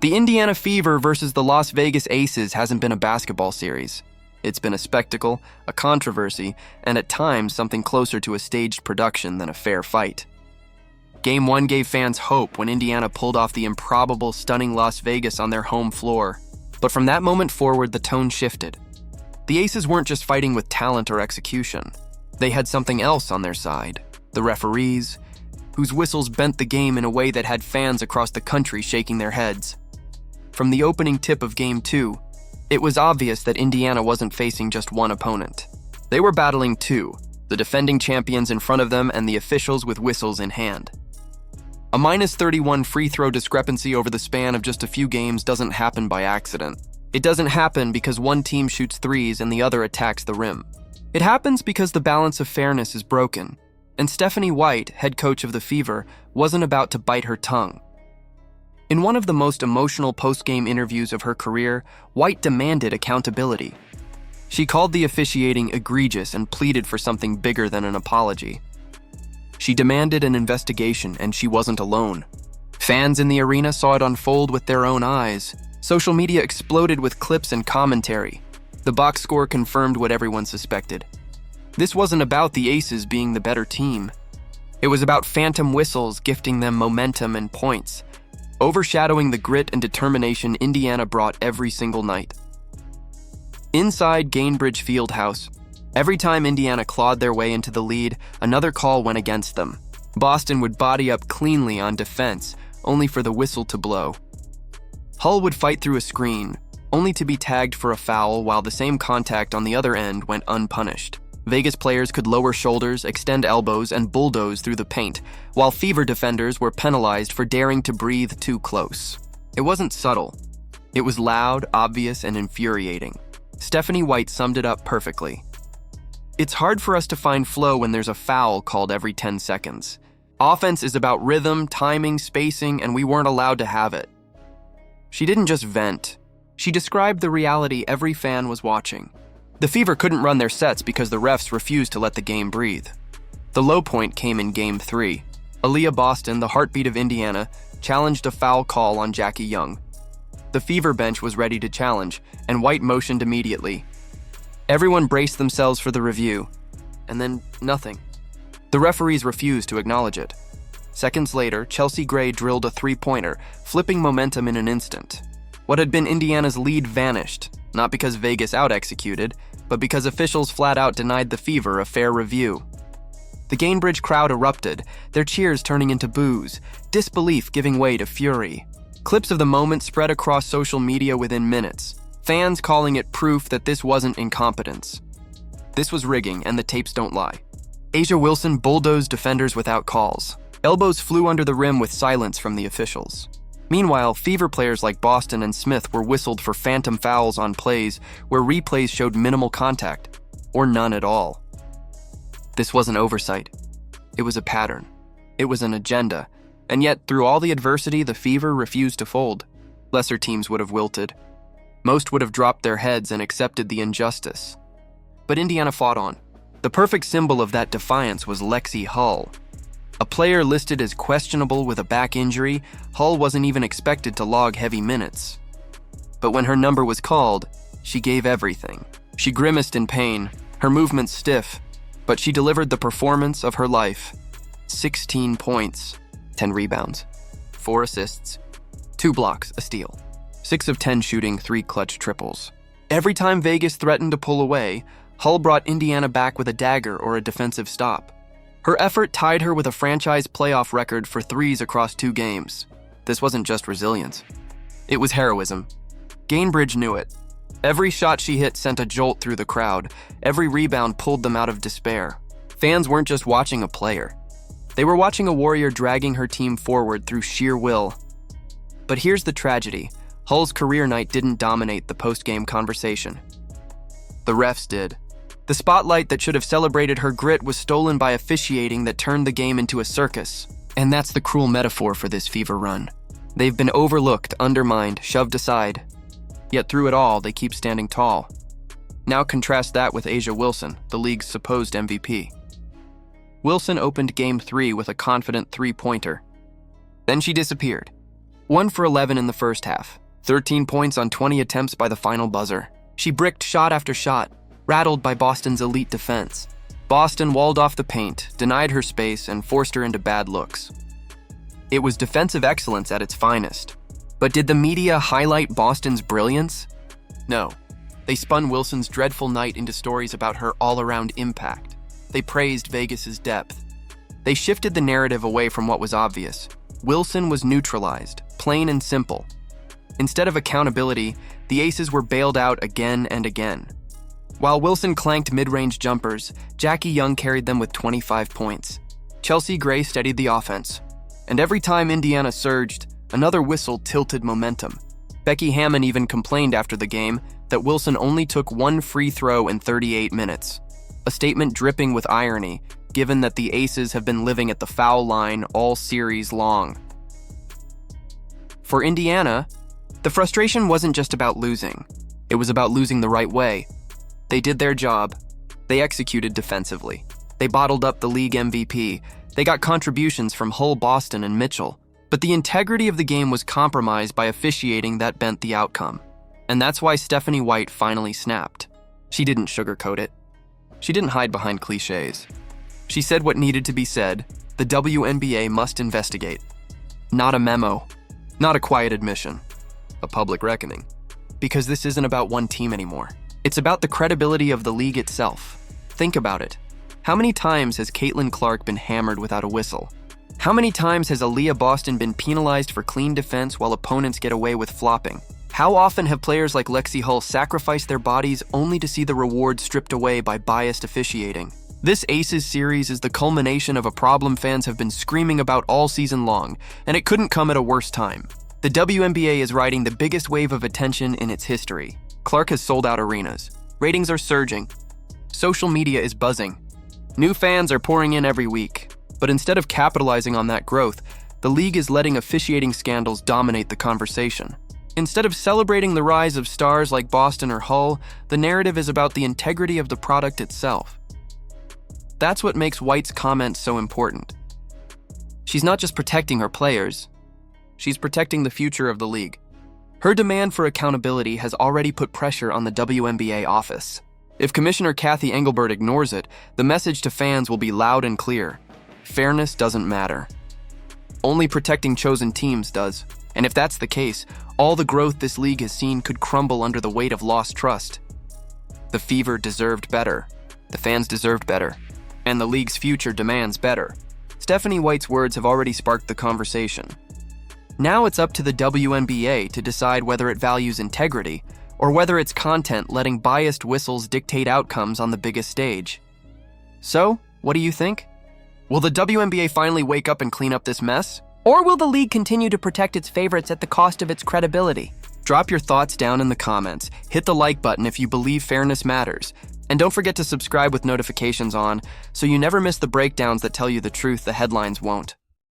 The Indiana Fever versus the Las Vegas Aces hasn't been a basketball series. It's been a spectacle, a controversy, and at times something closer to a staged production than a fair fight. Game 1 gave fans hope when Indiana pulled off the improbable, stunning Las Vegas on their home floor. But from that moment forward, the tone shifted. The Aces weren't just fighting with talent or execution. They had something else on their side: the referees, whose whistles bent the game in a way that had fans across the country shaking their heads. From the opening tip of Game 2, it was obvious that Indiana wasn't facing just one opponent. They were battling two, the defending champions in front of them and the officials with whistles in hand. A -31 free throw discrepancy over the span of just a few games doesn't happen by accident. It doesn't happen because one team shoots threes and the other attacks the rim. It happens because the balance of fairness is broken, and Stephanie White, head coach of the Fever, wasn't about to bite her tongue. In one of the most emotional post-game interviews of her career, White demanded accountability. She called the officiating egregious and pleaded for something bigger than an apology. She demanded an investigation, and she wasn't alone. Fans in the arena saw it unfold with their own eyes. Social media exploded with clips and commentary. The box score confirmed what everyone suspected. This wasn't about the Aces being the better team. It was about phantom whistles gifting them momentum and points, overshadowing the grit and determination Indiana brought every single night. Inside Gainbridge Fieldhouse, every time Indiana clawed their way into the lead, another call went against them. Boston would body up cleanly on defense, only for the whistle to blow. Hull would fight through a screen, only to be tagged for a foul while the same contact on the other end went unpunished. Vegas players could lower shoulders, extend elbows, and bulldoze through the paint, while Fever defenders were penalized for daring to breathe too close. It wasn't subtle. It was loud, obvious, and infuriating. Stephanie White summed it up perfectly. It's hard for us to find flow when there's a foul called every 10 seconds. Offense is about rhythm, timing, spacing, and we weren't allowed to have it. She didn't just vent. She described the reality every fan was watching. The Fever couldn't run their sets because the refs refused to let the game breathe. The low point came in Game 3. Aaliyah Boston, the heartbeat of Indiana, challenged a foul call on Jackie Young. The Fever bench was ready to challenge, and White motioned immediately. Everyone braced themselves for the review, and then nothing. The referees refused to acknowledge it. Seconds later, Chelsea Gray drilled a three-pointer, flipping momentum in an instant. What had been Indiana's lead vanished, not because Vegas out-executed, but because officials flat-out denied the Fever a fair review. The Gainbridge crowd erupted, their cheers turning into boos, disbelief giving way to fury. Clips of the moment spread across social media within minutes, fans calling it proof that this wasn't incompetence. This was rigging, and the tapes don't lie. A'ja Wilson bulldozed defenders without calls. Elbows flew under the rim with silence from the officials. Meanwhile, Fever players like Boston and Smith were whistled for phantom fouls on plays where replays showed minimal contact, or none at all. This wasn't oversight. It was a pattern. It was an agenda. And yet, through all the adversity, the Fever refused to fold. Lesser teams would have wilted. Most would have dropped their heads and accepted the injustice. But Indiana fought on. The perfect symbol of that defiance was Lexi Hull. A player listed as questionable with a back injury, Hull wasn't even expected to log heavy minutes. But when her number was called, she gave everything. She grimaced in pain, her movements stiff, but she delivered the performance of her life. 16 points, 10 rebounds, 4 assists, 2 blocks, a steal, 6 of 10 shooting, 3 clutch triples. Every time Vegas threatened to pull away, Hull brought Indiana back with a dagger or a defensive stop. Her effort tied her with a franchise playoff record for threes across 2 games. This wasn't just resilience. It was heroism. Gainbridge knew it. Every shot she hit sent a jolt through the crowd. Every rebound pulled them out of despair. Fans weren't just watching a player. They were watching a warrior dragging her team forward through sheer will. But here's the tragedy. Hull's career night didn't dominate the post-game conversation. The refs did. The spotlight that should have celebrated her grit was stolen by officiating that turned the game into a circus. And that's the cruel metaphor for this Fever run. They've been overlooked, undermined, shoved aside. Yet through it all, they keep standing tall. Now contrast that with A'ja Wilson, the league's supposed MVP. Wilson opened Game 3 with a confident three-pointer. Then she disappeared. 1 for 11 in the first half, 13 points on 20 attempts by the final buzzer. She bricked shot after shot, rattled by Boston's elite defense. Boston walled off the paint, denied her space, and forced her into bad looks. It was defensive excellence at its finest. But did the media highlight Boston's brilliance? No. They spun Wilson's dreadful night into stories about her all-around impact. They praised Vegas's depth. They shifted the narrative away from what was obvious. Wilson was neutralized, plain and simple. Instead of accountability, the Aces were bailed out again and again. While Wilson clanked mid-range jumpers, Jackie Young carried them with 25 points. Chelsea Gray steadied the offense. And every time Indiana surged, another whistle tilted momentum. Becky Hammon even complained after the game that Wilson only took one free throw in 38 minutes. A statement dripping with irony, given that the Aces have been living at the foul line all series long. For Indiana, the frustration wasn't just about losing. It was about losing the right way. They did their job. They executed defensively. They bottled up the league MVP. They got contributions from Hull, Boston, and Mitchell. But the integrity of the game was compromised by officiating that bent the outcome. And that's why Stephanie White finally snapped. She didn't sugarcoat it. She didn't hide behind cliches. She said what needed to be said. The WNBA must investigate. Not a memo. Not a quiet admission. A public reckoning. Because this isn't about one team anymore. It's about the credibility of the league itself. Think about it. How many times has Caitlin Clark been hammered without a whistle? How many times has Aaliyah Boston been penalized for clean defense while opponents get away with flopping? How often have players like Lexi Hull sacrificed their bodies only to see the reward stripped away by biased officiating? This Aces series is the culmination of a problem fans have been screaming about all season long, and it couldn't come at a worse time. The WNBA is riding the biggest wave of attention in its history. Clark has sold out arenas. Ratings are surging. Social media is buzzing. New fans are pouring in every week. But instead of capitalizing on that growth, the league is letting officiating scandals dominate the conversation. Instead of celebrating the rise of stars like Boston or Hull, the narrative is about the integrity of the product itself. That's what makes White's comment so important. She's not just protecting her players, she's protecting the future of the league. Her demand for accountability has already put pressure on the WNBA office. If Commissioner Kathy Engelbert ignores it, the message to fans will be loud and clear. Fairness doesn't matter. Only protecting chosen teams does. And if that's the case, all the growth this league has seen could crumble under the weight of lost trust. The Fever deserved better. The fans deserved better. And the league's future demands better. Stephanie White's words have already sparked the conversation. Now it's up to the WNBA to decide whether it values integrity or whether it's content letting biased whistles dictate outcomes on the biggest stage. So, what do you think? Will the WNBA finally wake up and clean up this mess? Or will the league continue to protect its favorites at the cost of its credibility? Drop your thoughts down in the comments. Hit the like button if you believe fairness matters. And don't forget to subscribe with notifications on so you never miss the breakdowns that tell you the truth the headlines won't.